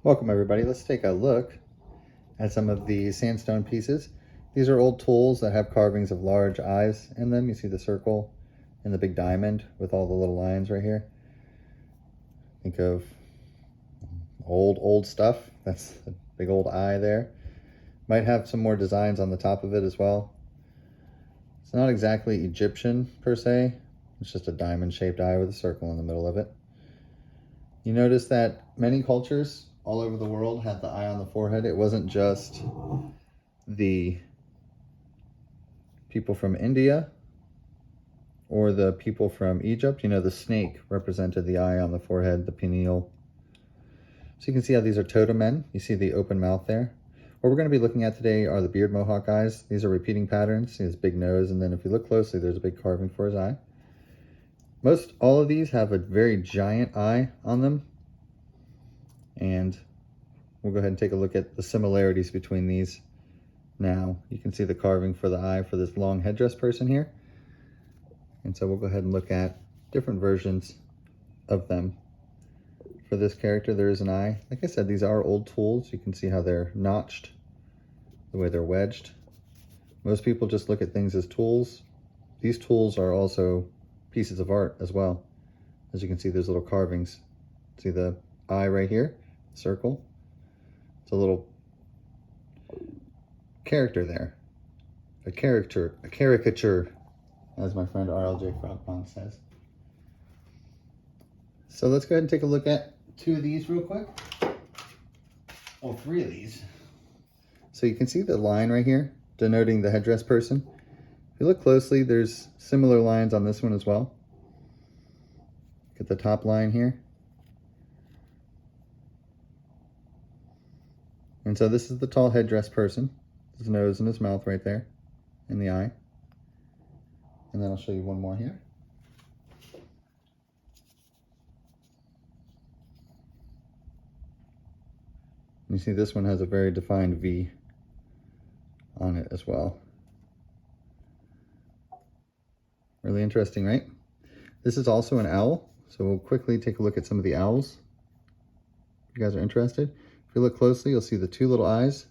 Welcome everybody. Let's take a look at some of the sandstone pieces. These are old tools that have carvings of large eyes in them. You see the circle and the big diamond with all the little lines right here. Think of old stuff. That's a big old eye there. Might have some more designs on the top of it as well. It's not exactly Egyptian per se. It's just a diamond shaped eye with a circle in the middle of it. You notice that many cultures all over the world had the eye on the forehead. It wasn't just the people from India or the people from Egypt. You know, the snake represented the eye on the forehead, the pineal. So you can see how these are totem men. You see the open mouth there. What we're going to be looking at today are the beard mohawk eyes. These are repeating patterns. See his big nose, and then if you look closely, there's a big carving for his eye. Most all of these have a very giant eye on them. And we'll go ahead and take a look at the similarities between these now. You can see the carving for the eye for this long headdress person here. And so we'll go ahead and look at different versions of them. For this character, there is an eye. Like I said, these are old tools. You can see how they're notched, the way they're wedged. Most people just look at things as tools. These tools are also pieces of art as well. As you can see, there's little carvings. See the eye right here, circle. It's a little character there. A caricature, as my friend RLJ Frogpond says. So let's go ahead and take a look at two of these real quick. Well, three of these. So you can see the line right here, denoting the headdress person. If you look closely, there's similar lines on this one as well. Look at the top line here. And so this is the tall headdress person. His nose and his mouth right there, and the eye. And then I'll show you one more here. You see this one has a very defined V on it as well. Really interesting, right? This is also an owl, so we'll quickly take a look at some of the owls. If you guys are interested. If you look closely, you'll see the two little eyes,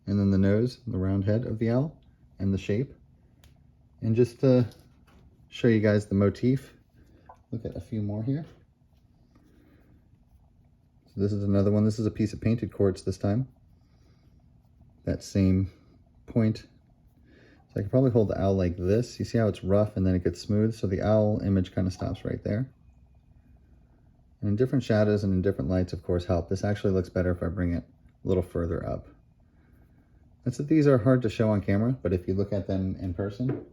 and then the nose, and the round head of the owl, and the shape. And just to show you guys the motif, look at a few more here. So this is another one. This is a piece of painted quartz this time. That same point. So I can probably hold the owl like this. You see how it's rough and then it gets smooth? So the owl image kind of stops right there. And different shadows and in different lights, of course, help. This actually looks better if I bring it a little further up. That's that these are hard to show on camera, but if you look at them in person,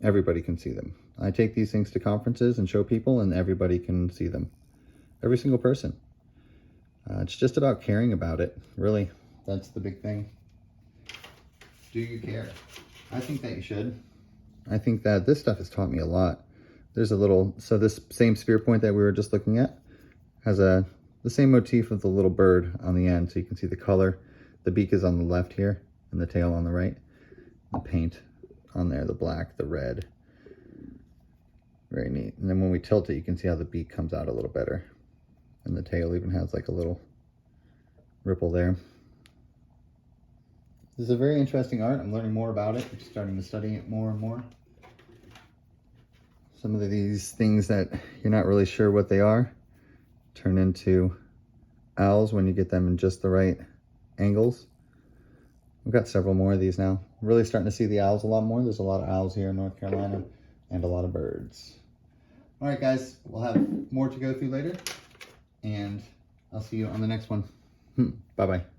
everybody can see them. I take these things to conferences and show people, and everybody can see them. Every single person. It's just about caring about it, really. That's the big thing. Do you care? I think that you should. I think that this stuff has taught me a lot. There's a little, so this same spear point that we were just looking at has the same motif of the little bird on the end. So you can see the color. The beak is on the left here and the tail on the right. The paint on there, the black, the red. Very neat. And then when we tilt it, you can see how the beak comes out a little better. And the tail even has like a little ripple there. This is a very interesting art. I'm learning more about it. I'm starting to study it more and more. Some of these things that you're not really sure what they are turn into owls when you get them in just the right angles. We've got several more of these now. I'm really starting to see the owls a lot more. There's a lot of owls here in North Carolina and a lot of birds. All right, guys, we'll have more to go through later, and I'll see you on the next one. Bye-bye.